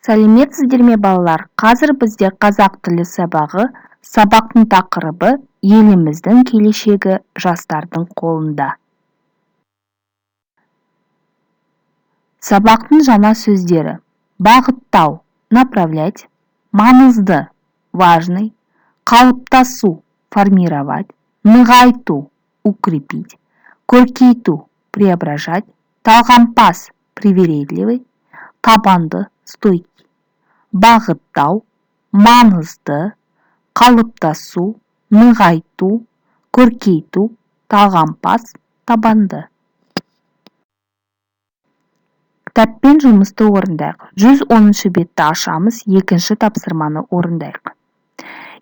Сәлеметсіздер ме балалар? Қазір бізде қазақ тілі сабағы. Сабақтың тақырыбы еліміздің келешегі жастардың қолында. Сабақтың жаңа сөздері: бағыттау, направлять, маңызды, важный, қалыптасу, формировать, нығайту, укрепить, көркейту, преображать, талғампаз, привередливый, табанды, стойкий. Бағыттау, маңызды, қалыптасу, нығайту, көркейту, талғампаз, табанды. Кітаппен жұмысты орындайық. 110 бетті ашамыз, екінші тапсырманы орындайық.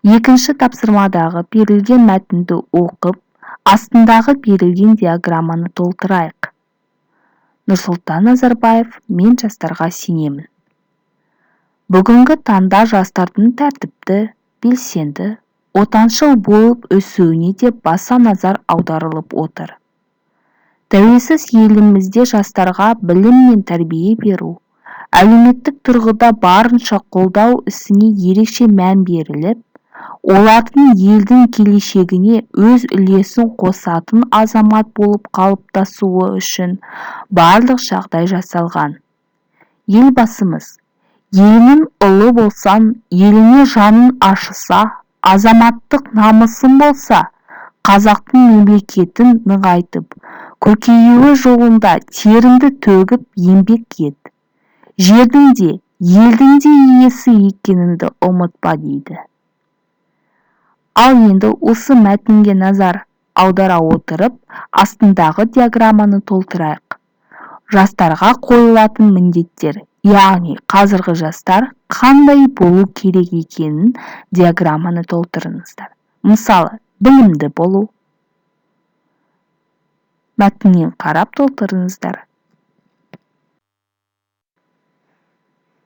Екінші тапсырмадағы берілген мәтінді оқып, астындағы берілген диаграмманы толтырайық. Нұрсұлтан Назарбаев: мен жастарға сенемін. Бүгінгі таңда жастардың тәртіпті, белсенді, отаншыл болып өсуіне де баса назар аударылып отыр. Тәуелсіз елімізде жастарға білім мен тәрбие беру, әлеуметтік тұрғыда барынша қолдау ісіне ерекше мән беріліп, олардың елдің келешегіне өз үлесін қосатын азамат болып қалыптасуы үшін барлық жағдай жасалған. Елбасымыз: елінің ұлы болсаң, еліне жанын ашыса, азаматтық намысын болса, қазақтың мемлекетін нығайтып, көркеюі жолында теріңді төгіп еңбек ет. Жердің де, елдің де иесі екеніңді ұмытпа дейді. Ал енді осы мәтінге назар аудара отырып, астындағы диаграмманы толтырайық. Жастарға қойылатын міндеттер, яғни қазіргі жастар қандай болу керек екенін диаграмманы толтырыңыздар. Мысалы, білімді болу. Мәтіннен қарап толтырыңыздар.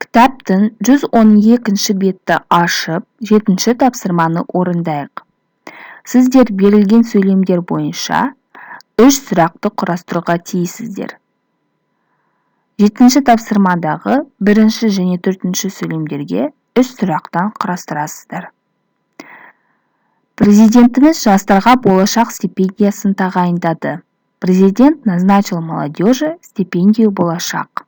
Кітаптың 112 бетті ашып, 7 тапсырманы орындайық. Сіздер берілген сөйлемдер бойынша 3 сұрақты құрастыруға тиіссіздер. 7 тапсырмадағы 1 және 4 сөйлемдерге 3 сұрақтан құрастырасыздар. Президентіміз жастарға болашақ стипендиясын тағайындады. Президент назначил молодежи стипендию болашақ.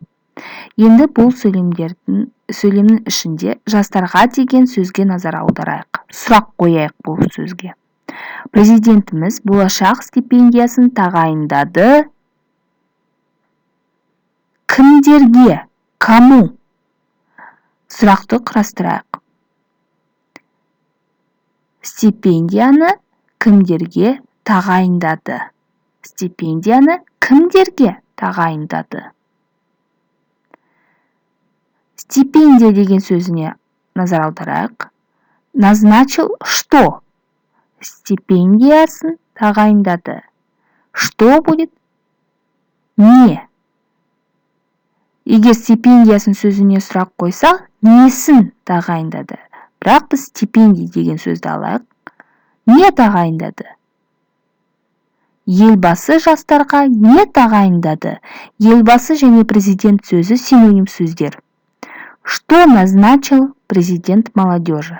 Енді бұл сөйлемнің ішінде жастарға деген сөзге назар аударайық. Сұрақ қояйық бұл сөзге. Президентіміз болашақ стипендиясын тағайындады. Кімдерге? Кому? Сұрақты құрастырайық. Стипендияны кімдерге тағайындады? Стипендияны кімдерге тағайындады? Стипендия деген сөзіне назар аударайық. Назначил что? Стипендиясын тағайындады. Что будет? Не. Егер стипендиясын сөзіне сұрақ қойса, несін тағайындады? Бірақ біз стипендия деген сөзді алайық. Не тағайындады? Елбасы жастарға не тағайындады? Елбасы және президент сөзі синоним сөздер. Что назначил президент молодежи?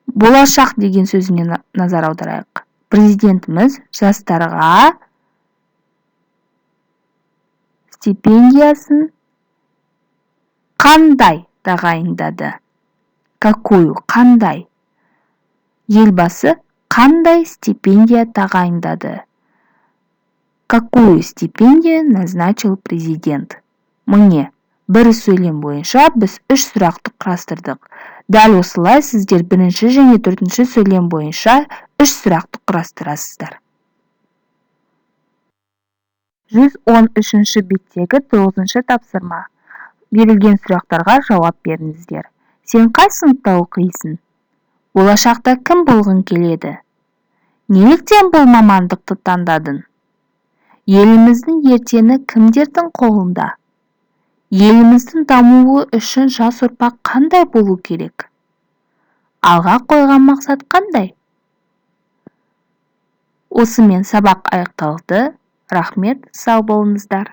Болашақ деген сөзіне назар аударайық. Президентіміз жастарға стипендиясын қандай тағайындады? Какую? Қандай? Елбасы қандай стипендия тағайындады? Какую стипендию назначил президент? Міне, бір сөйлем бойынша біз 3 сұрақты құрастырдық. Дәл осылай сіздер 1 және 4 сөйлем бойынша 3 сұрақты құрастырасыздар. 113 беттегі 9 тапсырма. Берілген сұрақтарға жауап беріңіздер. Сен қай сыныпта оқисың? Болашақта кім болғың келеді? Неліктен бұл мамандықты таңдадың? Еліміздің ертеңі кімдердің қолында? Еліміздің дамуы үшін жас ұрпақ қандай болу керек? Алға қойған мақсат қандай? Осымен сабақ аяқталды. Рахмет, сау болыңыздар.